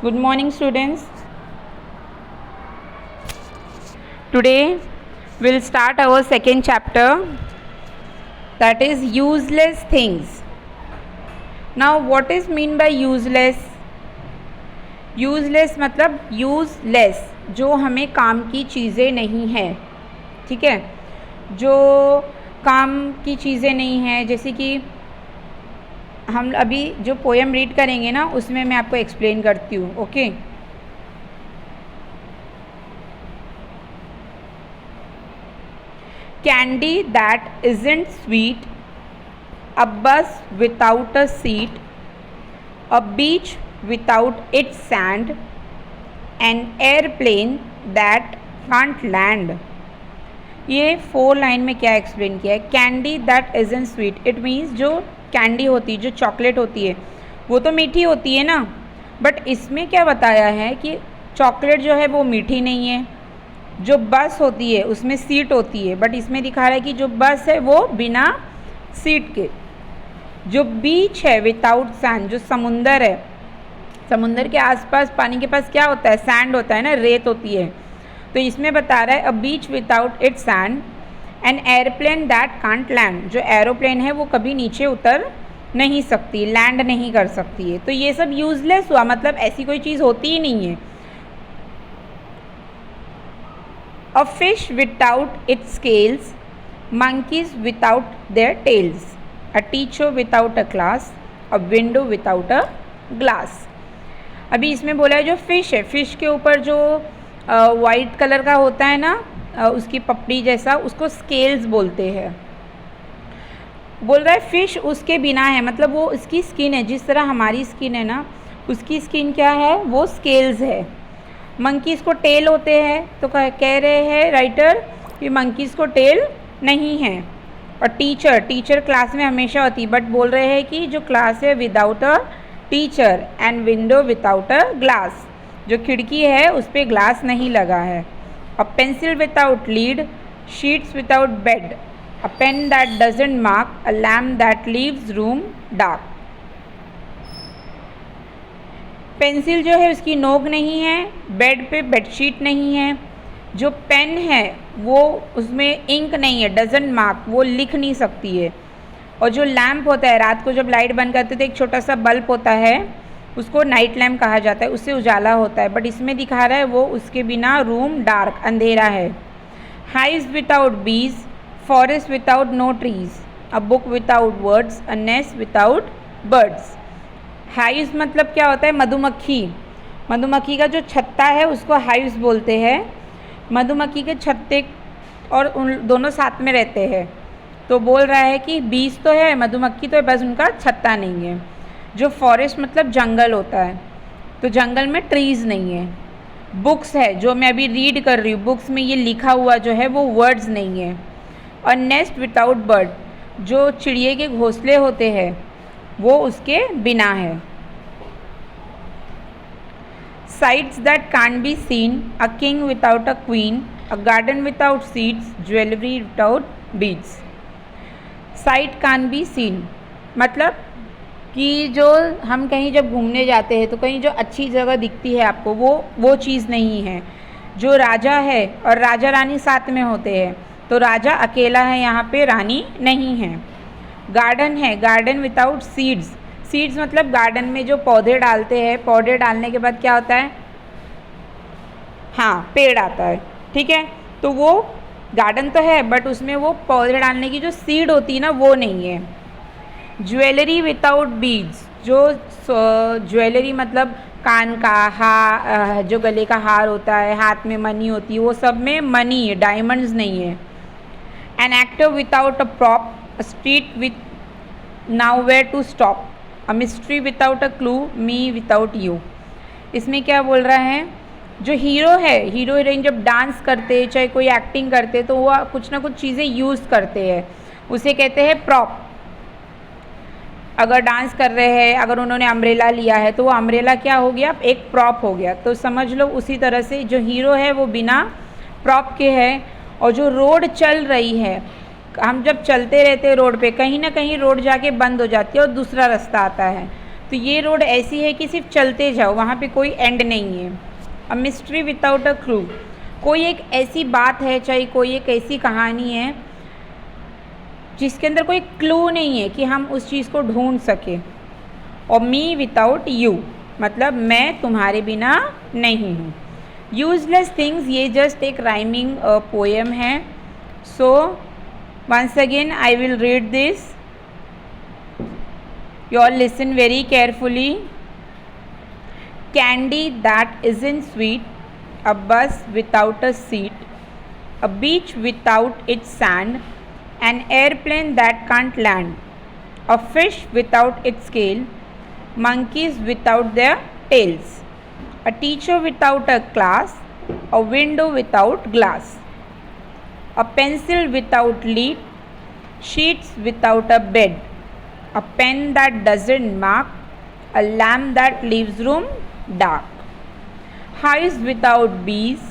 Good morning, students. Today we'll start our second chapter, that is useless things. Now what is mean by useless? Useless मतलब useless, जो हमें काम की चीज़ें नहीं हैं, ठीक है, जो काम की चीज़ें नहीं हैं। जैसे कि हम अभी जो पोएम रीड करेंगे ना, उसमें मैं आपको एक्सप्लेन करती हूँ। Okay, candy that isn't sweet, a bus without a seat, a beach without its sand, an airplane that can't land. ये 4 लाइन में क्या एक्सप्लेन किया है? Candy that isn't sweet, it means जो कैंडी होती है, जो चॉकलेट होती है, वो तो मीठी होती है ना, बट इसमें क्या बताया है कि चॉकलेट जो है वो मीठी नहीं है। जो बस होती है उसमें सीट होती है, बट इसमें दिखा रहा है कि जो बस है वो बिना सीट के। जो बीच है विदाउट सैंड, जो समुंदर है, समुंदर के आसपास पानी के पास क्या होता है? सैंड होता है ना, रेत होती है। तो इसमें बता रहा है a beach without its sand, an airplane that can't land, जो एरोप्लेन है वो कभी नीचे उतर नहीं सकती, लैंड नहीं कर सकती है। तो ये सब यूजलेस हुआ, मतलब ऐसी कोई चीज़ होती ही नहीं है। A fish without its scales, monkeys without their tails, a teacher without a class, a window without a glass। अभी इसमें बोला है जो फ़िश है, फ़िश के ऊपर जो वाइट कलर का होता है ना, उसकी पपड़ी जैसा, उसको स्केल्स बोलते हैं। बोल रहा है फ़िश उसके बिना है, मतलब वो उसकी स्किन है, जिस तरह हमारी स्किन है ना, उसकी स्किन क्या है? वो स्केल्स है। मंकीज़ को टेल होते हैं, तो कह रहे हैं राइटर कि मंकीज़ को टेल नहीं है। और टीचर क्लास में हमेशा होती है, बट बोल रहे हैं कि जो क्लास है without a teacher, and window without a glass, जो खिड़की है उस पर ग्लास नहीं लगा है। A pencil without lead, sheets without bed, a pen that doesn't mark, a lamp that leaves room dark. Pencil जो है उसकी नोक नहीं है, बेड पे बेडशीट नहीं है, जो पेन है वो उसमें इंक नहीं है, डजंट मार्क, वो लिख नहीं सकती है। और जो लैम्प होता है, रात को जब लाइट बंद करते थे एक छोटा सा बल्ब होता है, उसको नाइट लैम्प कहा जाता है, उससे उजाला होता है, बट इसमें दिखा रहा है वो उसके बिना रूम डार्क, अंधेरा है। Hives without bees, forest without no trees, a book without words, a nest without birds. Hives मतलब क्या होता है? मधुमक्खी, मधुमक्खी का जो छत्ता है उसको हाइव्स बोलते हैं। मधुमक्खी के छत्ते और उन दोनों साथ में रहते हैं। तो बोल रहा है कि बीज तो है, मधुमक्खी तो है, बस उनका छत्ता नहीं है। जो फॉरेस्ट मतलब जंगल होता है, तो जंगल में ट्रीज़ नहीं है। बुक्स है, जो मैं अभी रीड कर रही हूँ, बुक्स में ये लिखा हुआ जो है वो वर्ड्स नहीं है। और नेस्ट विदाउट बर्ड, जो चिड़िए के घोंसले होते हैं वो उसके बिना है। Sights that can't be seen, a king without a queen, a garden without seeds, jewelry without beads। Sight can't be seen मतलब कि जो हम कहीं जब घूमने जाते हैं तो कहीं जो अच्छी जगह दिखती है आपको, वो चीज़ नहीं है। जो राजा है और राजा रानी साथ में होते हैं, तो राजा अकेला है यहाँ पे, रानी नहीं है। गार्डन है, गार्डन विदाउट सीड्स, सीड्स मतलब गार्डन में जो पौधे डालते हैं, पौधे डालने के बाद क्या होता है? हाँ, पेड़ आता है, ठीक है। तो वो गार्डन तो है, बट उसमें वो पौधे डालने की जो सीड होती है ना, वो नहीं है। ज्वेलरी विदाउट बीड्स, जो ज्वेलरी मतलब कान का जो गले का हार होता है, हाथ में मनी होती है, वो सब में मनी है, डायमंड्स नहीं है। An actor without a prop, a street with now where to stop, a mystery without a clue, me without you. इसमें क्या बोल रहा है? जो हीरो है, हीरो हीरोइन जब डांस करते, चाहे कोई एक्टिंग करते, तो वो कुछ ना कुछ चीज़ें यूज़ करते हैं, उसे कहते हैं प्रॉप। अगर डांस कर रहे हैं, अगर उन्होंने अम्ब्रेला लिया है, तो वो अम्ब्रेला क्या हो गया? एक प्रॉप हो गया। तो समझ लो उसी तरह से जो हीरो है वो बिना प्रॉप के है। और जो रोड चल रही है, हम जब चलते रहते हैं रोड पे, कहीं ना कहीं रोड जाके बंद हो जाती है और दूसरा रास्ता आता है, तो ये रोड ऐसी है कि सिर्फ चलते जाओ, वहाँ पे कोई एंड नहीं है। अ मिस्ट्री विदाउट अ क्लू, कोई एक ऐसी बात है, चाहे कोई एक ऐसी कहानी है जिसके अंदर कोई क्लू नहीं है कि हम उस चीज़ को ढूंढ सके। और मी विदाउट यू, मतलब मैं तुम्हारे बिना नहीं हूँ। यूजलेस थिंग्स, ये जस्ट एक राइमिंग पोएम है। So once again I will read this, you all listen very carefully. Candy that isn't sweet, a bus without a seat, a beach without its sand, an airplane that can't land, a fish without its scale, monkeys without their tails, a teacher without a class, a window without glass, a pencil without lead, sheets without a bed, a pen that doesn't mark, a lamp that leaves room dark, hives without bees,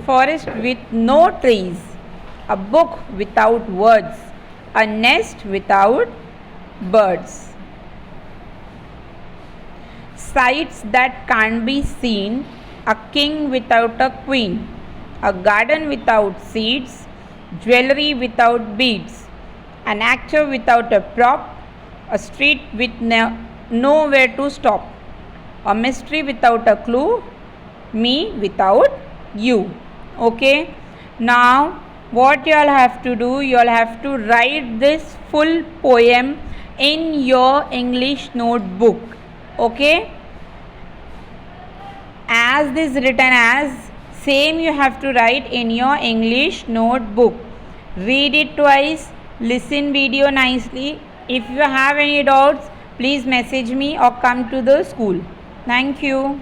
forest with no trees, a book without words, a nest without birds, sights that can't be seen, a king without a queen, a garden without seeds, jewelry without beads, an actor without a prop, a street with nowhere to stop, a mystery without a clue, me without you. Okay, now what you all have to do, you all have to write this full poem in your English notebook. Okay, as this written as same you have to write in your English notebook. Read it twice, listen video nicely. If you have any doubts, please message me or come to the school. Thank you.